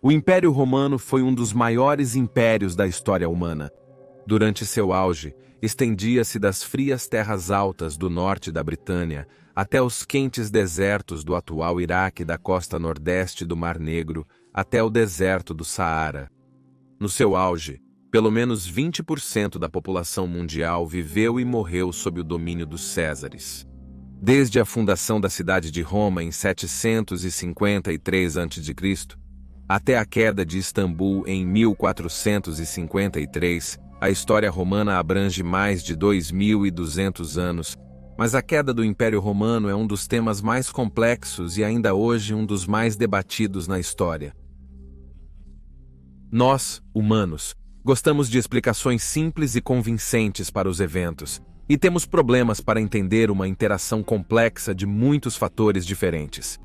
O Império Romano foi um dos maiores impérios da história humana. Durante seu auge, estendia-se das frias terras altas do norte da Britânia até os quentes desertos do atual Iraque e da costa nordeste do Mar Negro até o deserto do Saara. No seu auge, pelo menos 20% da população mundial viveu e morreu sob o domínio dos Césares. Desde a fundação da cidade de Roma em 753 a.C., até a queda de Istambul em 1453, a história romana abrange mais de 2.200 anos, mas a queda do Império Romano é um dos temas mais complexos e ainda hoje um dos mais debatidos na história. Nós, humanos, gostamos de explicações simples e convincentes para os eventos, e temos problemas para entender uma interação complexa de muitos fatores diferentes.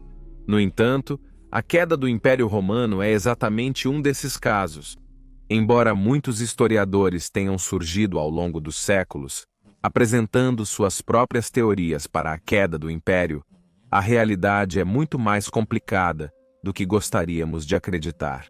No entanto, a queda do Império Romano é exatamente um desses casos. Embora muitos historiadores tenham surgido ao longo dos séculos, apresentando suas próprias teorias para a queda do Império, a realidade é muito mais complicada do que gostaríamos de acreditar.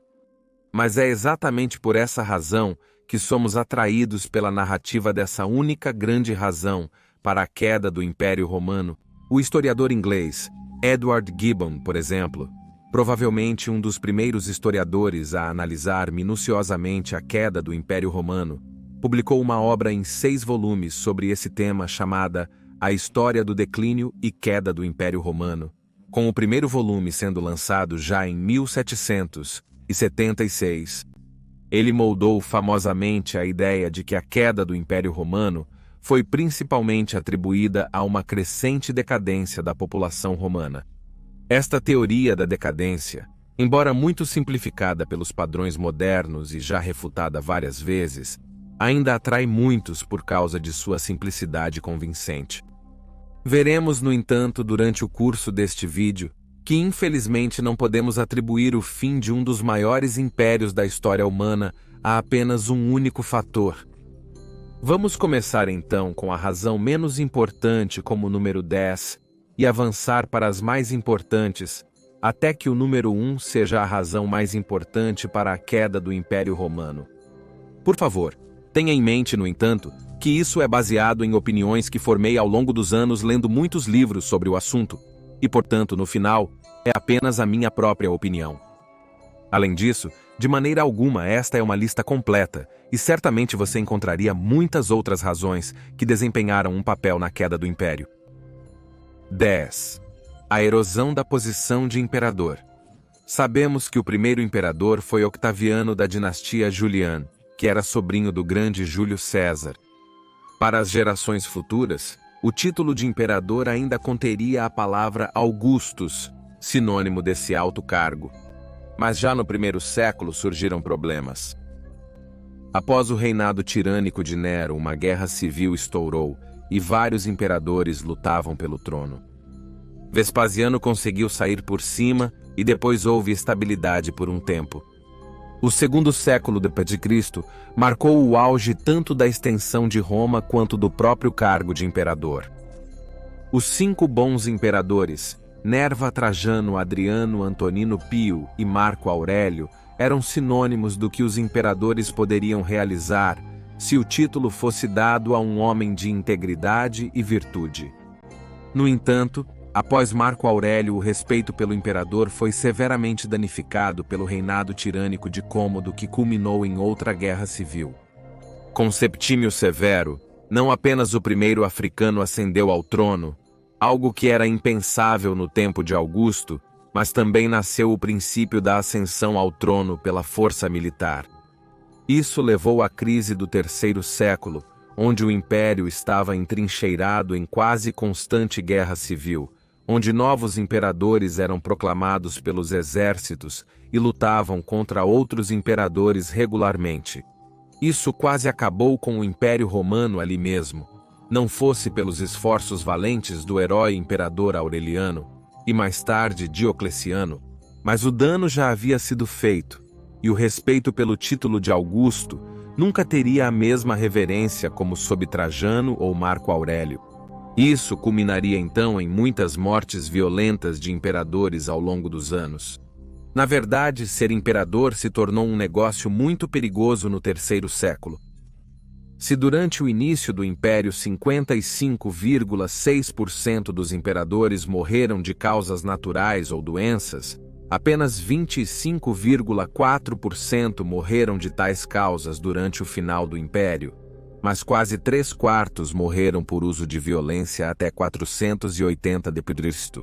Mas é exatamente por essa razão que somos atraídos pela narrativa dessa única grande razão para a queda do Império Romano. O historiador inglês Edward Gibbon, por exemplo, provavelmente um dos primeiros historiadores a analisar minuciosamente a queda do Império Romano, publicou uma obra em 6 volumes sobre esse tema chamada A História do Declínio e Queda do Império Romano, com o primeiro volume sendo lançado já em 1776. Ele moldou famosamente a ideia de que a queda do Império Romano foi principalmente atribuída a uma crescente decadência da população romana. Esta teoria da decadência, embora muito simplificada pelos padrões modernos e já refutada várias vezes, ainda atrai muitos por causa de sua simplicidade convincente. Veremos, no entanto, durante o curso deste vídeo, que infelizmente não podemos atribuir o fim de um dos maiores impérios da história humana a apenas um único fator. Vamos começar então com a razão menos importante como número 10, e avançar para as mais importantes, até que o número 1 seja a razão mais importante para a queda do Império Romano. Por favor, tenha em mente, no entanto, que isso é baseado em opiniões que formei ao longo dos anos lendo muitos livros sobre o assunto, e, portanto, no final, é apenas a minha própria opinião. Além disso, de maneira alguma esta é uma lista completa, e certamente você encontraria muitas outras razões que desempenharam um papel na queda do Império. 10. A erosão da posição de imperador. Sabemos que o primeiro imperador foi Octaviano da dinastia Juliana, que era sobrinho do grande Júlio César. Para as gerações futuras, o título de imperador ainda conteria a palavra Augustus, sinônimo desse alto cargo. Mas já no primeiro século surgiram problemas. Após o reinado tirânico de Nero, uma guerra civil estourou e vários imperadores lutavam pelo trono. Vespasiano conseguiu sair por cima e depois houve estabilidade por um tempo. O segundo século depois de Cristo marcou o auge tanto da extensão de Roma quanto do próprio cargo de imperador. Os 5 bons imperadores, Nerva, Trajano, Adriano, Antonino Pio e Marco Aurélio, eram sinônimos do que os imperadores poderiam realizar se o título fosse dado a um homem de integridade e virtude. No entanto, após Marco Aurélio, o respeito pelo imperador foi severamente danificado pelo reinado tirânico de Cômodo, que culminou em outra guerra civil. Com Septímio Severo, não apenas o primeiro africano ascendeu ao trono, algo que era impensável no tempo de Augusto, mas também nasceu o princípio da ascensão ao trono pela força militar. Isso levou à crise do terceiro século, onde o império estava entrincheirado em quase constante guerra civil, onde novos imperadores eram proclamados pelos exércitos e lutavam contra outros imperadores regularmente. Isso quase acabou com o Império Romano ali mesmo, não fosse pelos esforços valentes do herói imperador Aureliano e mais tarde Diocleciano, mas o dano já havia sido feito, e o respeito pelo título de Augusto nunca teria a mesma reverência como sob Trajano ou Marco Aurélio. Isso culminaria então em muitas mortes violentas de imperadores ao longo dos anos. Na verdade, ser imperador se tornou um negócio muito perigoso no terceiro século. Se durante o início do Império 55,6% dos imperadores morreram de causas naturais ou doenças, apenas 25,4% morreram de tais causas durante o final do Império, mas quase 3/4 morreram por uso de violência até 480 d.C.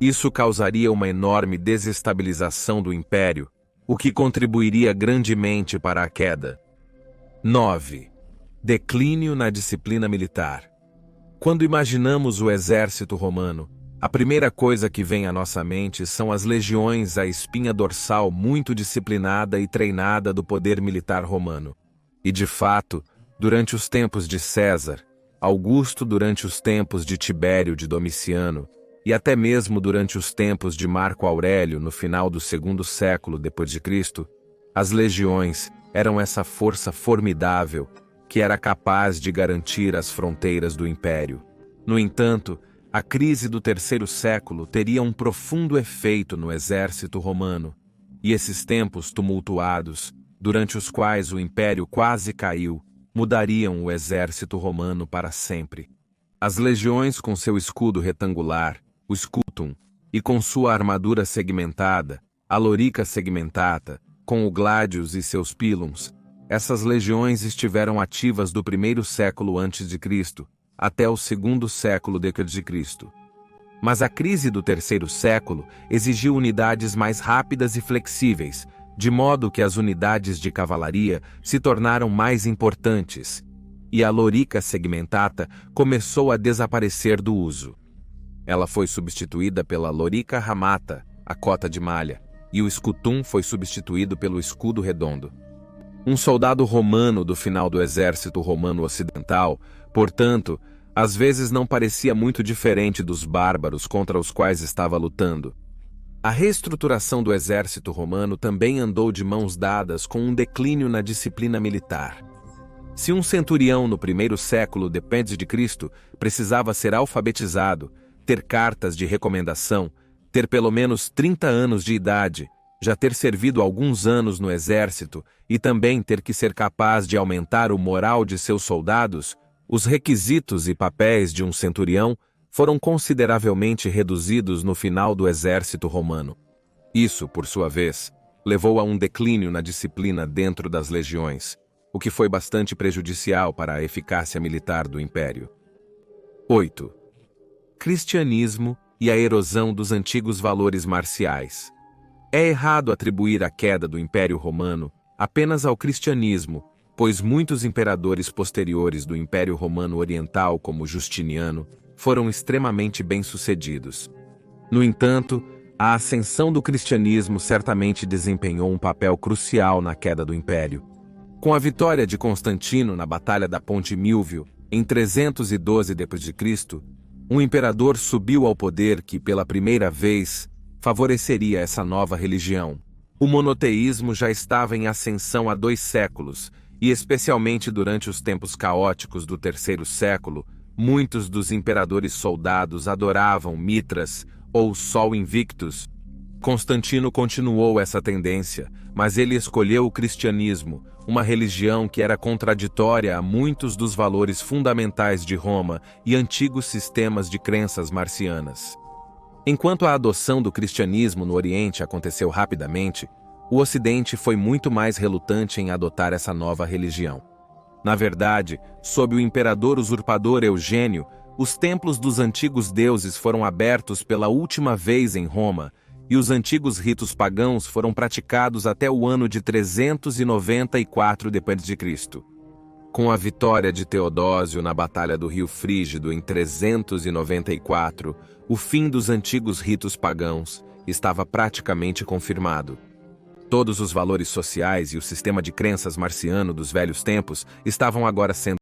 Isso causaria uma enorme desestabilização do Império, o que contribuiria grandemente para a queda. 9. Declínio na disciplina militar. Quando imaginamos o exército romano, a primeira coisa que vem à nossa mente são as legiões, a espinha dorsal muito disciplinada e treinada do poder militar romano. E de fato, durante os tempos de César, Augusto durante os tempos de Tibério de Domiciano, e até mesmo durante os tempos de Marco Aurélio no final do segundo século d.C., as legiões eram essa força formidável que era capaz de garantir as fronteiras do Império. No entanto, a crise do terceiro século teria um profundo efeito no exército romano, e esses tempos tumultuados, durante os quais o Império quase caiu, mudariam o exército romano para sempre. As legiões com seu escudo retangular, o scutum, e com sua armadura segmentada, a lorica segmentata, com o gladius e seus pilums, essas legiões estiveram ativas do primeiro século a.C. até o segundo século d.C. Mas a crise do terceiro século exigiu unidades mais rápidas e flexíveis, de modo que as unidades de cavalaria se tornaram mais importantes, e a lorica segmentata começou a desaparecer do uso. Ela foi substituída pela lorica ramata, a cota de malha, e o scutum foi substituído pelo escudo redondo. Um soldado romano do final do exército romano ocidental, portanto, às vezes não parecia muito diferente dos bárbaros contra os quais estava lutando. A reestruturação do exército romano também andou de mãos dadas com um declínio na disciplina militar. Se um centurião no primeiro século d.C. precisava ser alfabetizado, ter cartas de recomendação, ter pelo menos 30 anos de idade, já ter servido alguns anos no exército e também ter que ser capaz de aumentar o moral de seus soldados, os requisitos e papéis de um centurião foram consideravelmente reduzidos no final do exército romano. Isso, por sua vez, levou a um declínio na disciplina dentro das legiões, o que foi bastante prejudicial para a eficácia militar do Império. 8. Cristianismo e a erosão dos antigos valores marciais. É errado atribuir a queda do Império Romano apenas ao cristianismo, pois muitos imperadores posteriores do Império Romano Oriental, como Justiniano, foram extremamente bem-sucedidos. No entanto, a ascensão do cristianismo certamente desempenhou um papel crucial na queda do Império. Com a vitória de Constantino na Batalha da Ponte Milvio, em 312 d.C., um imperador subiu ao poder que, pela primeira vez, favoreceria essa nova religião. O monoteísmo já estava em ascensão há 2 séculos, e especialmente durante os tempos caóticos do terceiro século, muitos dos imperadores soldados adoravam Mitras, ou Sol Invictus. Constantino continuou essa tendência, mas ele escolheu o cristianismo, uma religião que era contraditória a muitos dos valores fundamentais de Roma e antigos sistemas de crenças marcianas. Enquanto a adoção do cristianismo no Oriente aconteceu rapidamente, o Ocidente foi muito mais relutante em adotar essa nova religião. Na verdade, sob o imperador usurpador Eugênio, os templos dos antigos deuses foram abertos pela última vez em Roma, e os antigos ritos pagãos foram praticados até o ano de 394 d.C. Com a vitória de Teodósio na Batalha do Rio Frígido em 394, o fim dos antigos ritos pagãos estava praticamente confirmado. Todos os valores sociais e o sistema de crenças marciano dos velhos tempos estavam agora sendo